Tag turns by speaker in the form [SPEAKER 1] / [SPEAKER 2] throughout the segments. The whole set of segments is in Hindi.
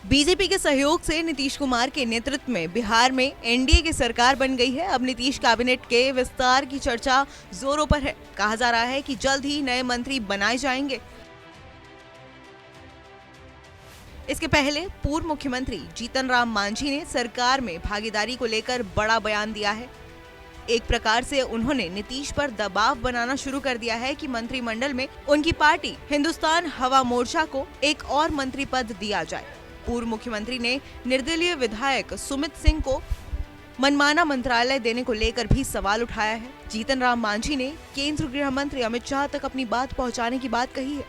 [SPEAKER 1] बीजेपी के सहयोग से नीतीश कुमार के नेतृत्व में बिहार में एनडीए की सरकार बन गई है। अब नीतीश कैबिनेट के विस्तार की चर्चा जोरों पर है। कहा जा रहा है कि जल्द ही नए मंत्री बनाए जाएंगे। इसके पहले पूर्व मुख्यमंत्री जीतन राम मांझी ने सरकार में भागीदारी को लेकर बड़ा बयान दिया है। एक प्रकार से उन्होंने नीतीश पर दबाव बनाना शुरू कर दिया है कि मंत्रिमंडल में उनकी पार्टी हिंदुस्तान हवा मोर्चा को एक और मंत्री पद दिया जाए। पूर्व मुख्यमंत्री ने निर्दलीय विधायक सुमित सिंह को मनमाना मंत्रालय देने को लेकर भी सवाल उठाया है। जीतन राम मांझी ने केंद्रीय गृह मंत्री अमित शाह तक अपनी बात पहुंचाने की बात कही है।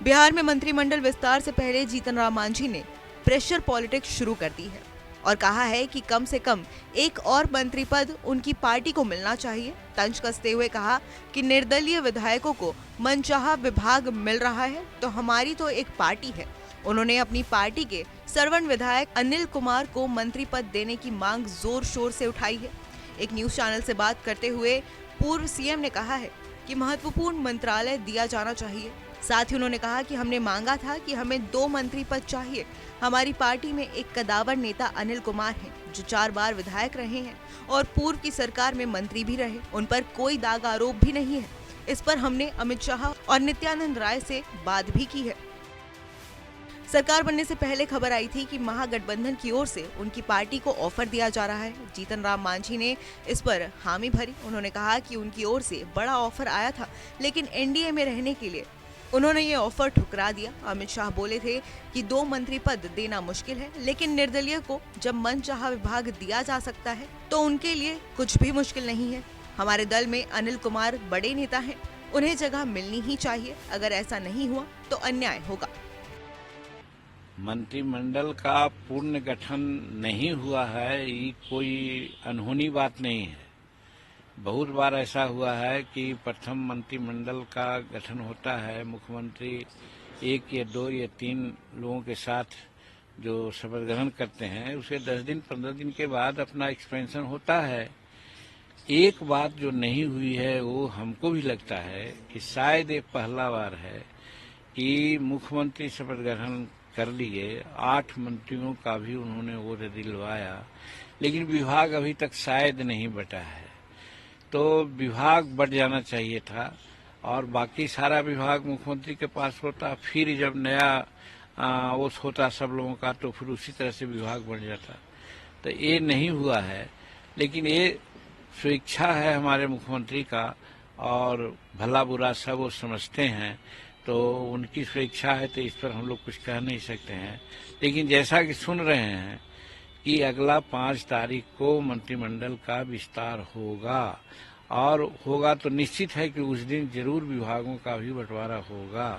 [SPEAKER 1] बिहार में मंत्रिमंडल विस्तार से पहले जीतन राम मांझी ने प्रेशर पॉलिटिक्स शुरू कर दी है और कहा है कि कम से कम एक और मंत्री पद उनकी पार्टी को मिलना चाहिए। तंज कसते हुए कहा कि निर्दलीय विधायकों को मनचाहा विभाग मिल रहा है तो हमारी तो एक पार्टी है। उन्होंने अपनी पार्टी के सरवण विधायक अनिल कुमार को मंत्री पद देने की मांग जोर शोर से उठाई है। एक न्यूज चैनल से बात करते हुए पूर्व सीएम ने कहा है कि महत्वपूर्ण मंत्रालय दिया जाना चाहिए। साथ ही उन्होंने कहा कि हमने मांगा था कि हमें 2 मंत्री पद चाहिए। हमारी पार्टी में एक कदावर नेता अनिल कुमार हैं जो 4 बार विधायक रहे हैं और पूर्व की सरकार में मंत्री भी रहे। उन पर कोई दाग आरोप भी नहीं है। इस पर हमने अमित शाह और नित्यानंद राय से बात भी की है। सरकार बनने से पहले खबर आई थी कि महागठबंधन की ओर से उनकी पार्टी को ऑफर दिया जा रहा है। जीतन राम मांझी ने इस पर हामी भरी। उन्होंने कहा कि उनकी ओर से बड़ा ऑफर आया था लेकिन एनडीए में रहने के लिए उन्होंने ये ऑफर ठुकरा दिया। अमित शाह बोले थे कि 2 मंत्री पद देना मुश्किल है लेकिन निर्दलीय को जब मनचाहा विभाग दिया जा सकता है तो उनके लिए कुछ भी मुश्किल नहीं है। हमारे दल में अनिल कुमार बड़े नेता हैं, उन्हें जगह मिलनी ही चाहिए। अगर ऐसा नहीं हुआ तो अन्याय होगा।
[SPEAKER 2] मंत्रिमंडल का पूर्ण गठन नहीं हुआ है, ये कोई अनहोनी बात नहीं है। बहुत बार ऐसा हुआ है कि प्रथम मंत्रिमंडल का गठन होता है, मुख्यमंत्री 1 या 2 या 3 लोगों के साथ जो शपथ ग्रहण करते हैं उसे 10 दिन 15 दिन के बाद अपना एक्सपेंशन होता है। एक बात जो नहीं हुई है वो हमको भी लगता है कि शायद ये पहला बार है कि मुख्यमंत्री शपथ ग्रहण कर लिए, 8 मंत्रियों का भी उन्होंने ओहदा दिलवाया लेकिन विभाग अभी तक शायद नहीं बटा है। तो विभाग बढ़ जाना चाहिए था और बाकी सारा विभाग मुख्यमंत्री के पास होता, फिर जब नया ओस होता सब लोगों का तो फिर उसी तरह से विभाग बढ़ जाता। तो ये नहीं हुआ है लेकिन ये स्वेच्छा है हमारे मुख्यमंत्री का और भला बुरा सब वो समझते हैं, तो उनकी स्वेच्छा है तो इस पर हम लोग कुछ कह नहीं सकते हैं। लेकिन जैसा कि सुन रहे हैं कि अगला 5 तारीख को मंत्रिमंडल का विस्तार होगा और होगा तो निश्चित है कि उस दिन जरूर विभागों का भी बंटवारा होगा।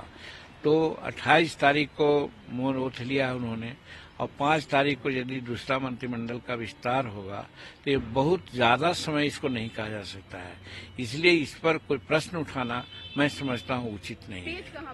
[SPEAKER 2] तो 28 तारीख को मोहर ओथ लिया उन्होंने और 5 तारीख को यदि दूसरा मंत्रिमंडल का विस्तार होगा तो ये बहुत ज्यादा समय इसको नहीं कहा जा सकता है। इसलिए इस पर कोई प्रश्न उठाना मैं समझता हूँ उचित नहीं है।